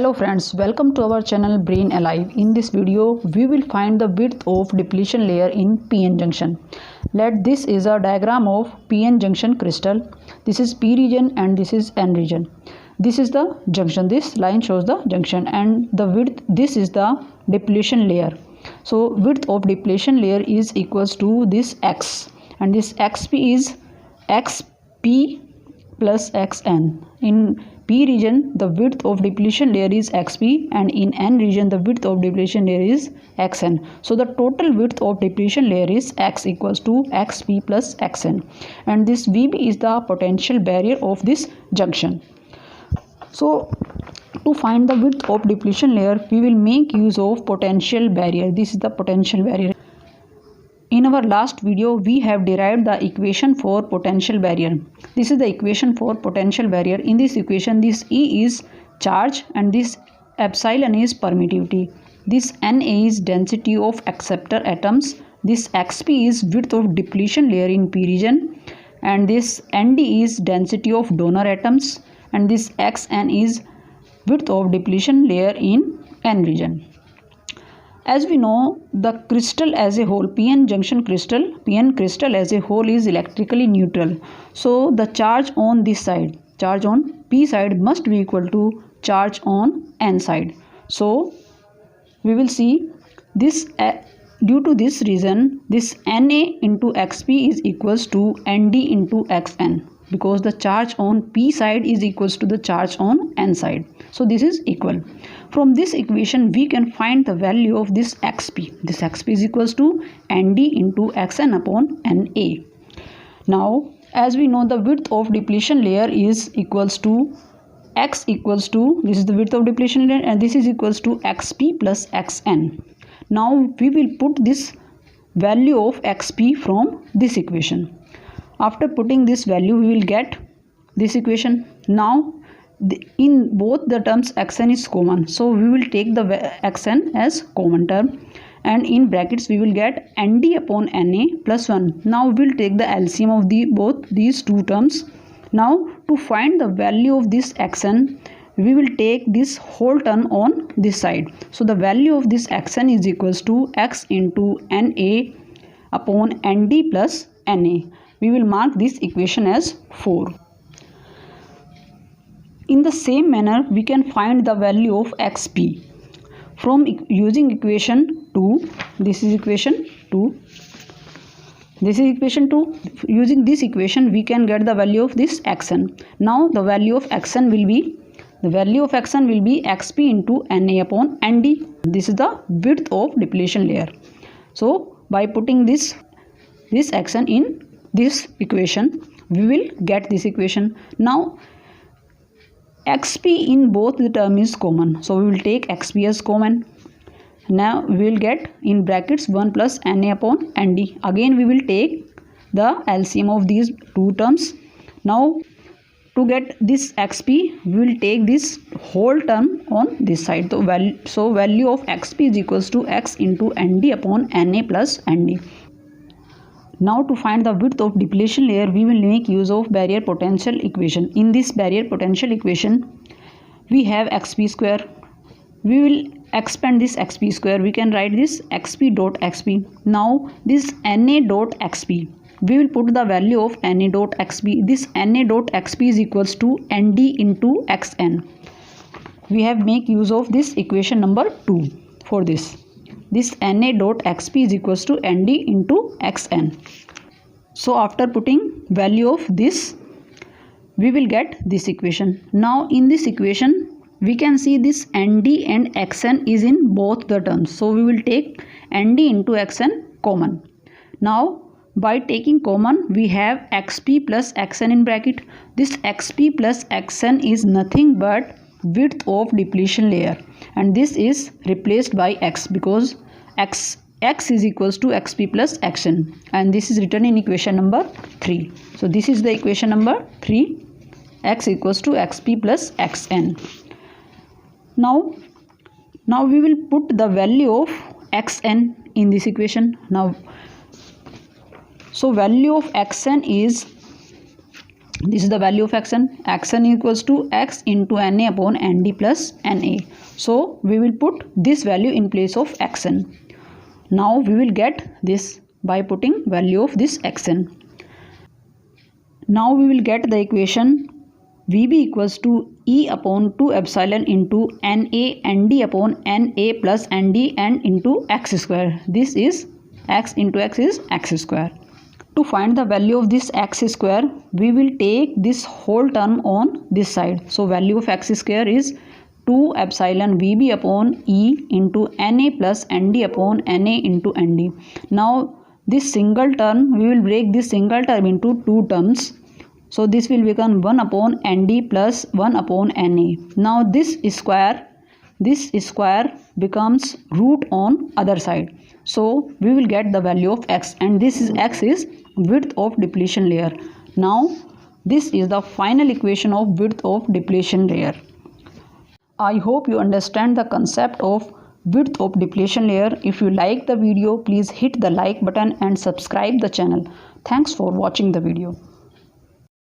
Hello friends, welcome to our channel Brain Alive. In this video, we will find the width of depletion layer in p-n junction. This is a diagram of p-n junction crystal. This is p region and this is n region. This is the junction. This line shows the junction and the width. This is the depletion layer. So width of depletion layer is equals to this x, and this xp is xp plus xn. In p region the width of depletion layer is xp, and in n region the width of depletion layer is xn. So the total width of depletion layer is x equals to xp plus xn, and this vb is the potential barrier of this junction. So to find the width of depletion layer, we will make use of potential barrier. This is the potential barrier. In our last video, we have derived the equation for potential barrier. This is the equation for potential barrier. In this equation, this E is charge and this epsilon is permittivity. This Na is density of acceptor atoms. This Xp is width of depletion layer in P region, and this Nd is density of donor atoms, and this Xn is width of depletion layer in N region. As we know, the crystal as a whole, p-n junction crystal, p-n crystal as a whole is electrically neutral. So the charge on this side, charge on p side must be equal to charge on n side. So we will see this due to this reason, this Na into xp is equals to Nd into xn, because the charge on p side is equals to the charge on n side. So this is equal. From this equation we can find the value of this xp. This xp is equals to Nd into xn upon Na. Now as we know, the width of depletion layer is equals to x equals to, this is the width of depletion layer, and this is equals to xp plus xn. Now we will put this value of xp from this equation. After putting this value, we will get this equation. Now in both the terms xn is common, so we will take the xn as common term, and in brackets we will get Nd upon Na plus 1. Now we will take the LCM of both these two terms. Now to find the value of this xn, we will take this whole term on this side. So the value of this xn is equals to x into Na upon Nd plus Na. We will mark this equation as 4. In the same manner, we can find the value of xp from using equation 2. This is equation 2. This is equation 2. Using this equation, we can get the value of this xn. Now the value of xn will be, xp into Na upon Nd. This is the width of depletion layer. So by putting this xn in this equation, we will get this equation. Now xp in both the term is common, so we will take xp as common. Now we will get in brackets 1 plus Na upon Nd. Again we will take the LCM of these two terms. Now to get this xp, we will take this whole term on this side. So value of xp is equals to x into Nd upon Na plus Nd. Now to find the width of depletion layer, we will make use of barrier potential equation. In this barrier potential equation, we have xp square. We will expand this xp square. We can write this xp dot xp. Now this Na dot xp, we will put the value of Na dot xp. This Na dot xp is equals to Nd into xn. We have make use of this equation number 2 for this. This Na dot xp is equals to Nd into xn. So after putting value of this, we will get this equation. Now in this equation, we can see this Nd and xn is in both the terms. So we will take Nd into xn common. Now by taking common, we have xp plus xn in bracket. This xp plus xn is nothing but width of depletion layer, and this is replaced by x, because x is equals to xp plus xn, and this is written in equation number 3. So this is the equation number 3, x equals to xp plus xn. Now we will put the value of xn in this equation. Now so value of xn is, this is the value of xn. Xn equals to x into Na upon Nd plus Na. So we will put this value in place of xn. Now we will get this by putting value of this xn. Now we will get the equation Vb equals to E upon 2 epsilon into Na Nd upon Na plus Nd and into x square. This is x into x is x square. To find the value of this x square, we will take this whole term on this side. So value of x square is 2 epsilon Vb upon E into Na plus Nd upon Na into Nd. Now this single term, we will break this single term into two terms. So this will become 1 upon Nd plus 1 upon Na. Now this square becomes root on other side. So we will get the value of x, and this is x is width of depletion layer. Now this is the final equation of width of depletion layer. I hope you understand the concept of width of depletion layer. If you like the video, please hit the like button and subscribe the channel. Thanks for watching the video.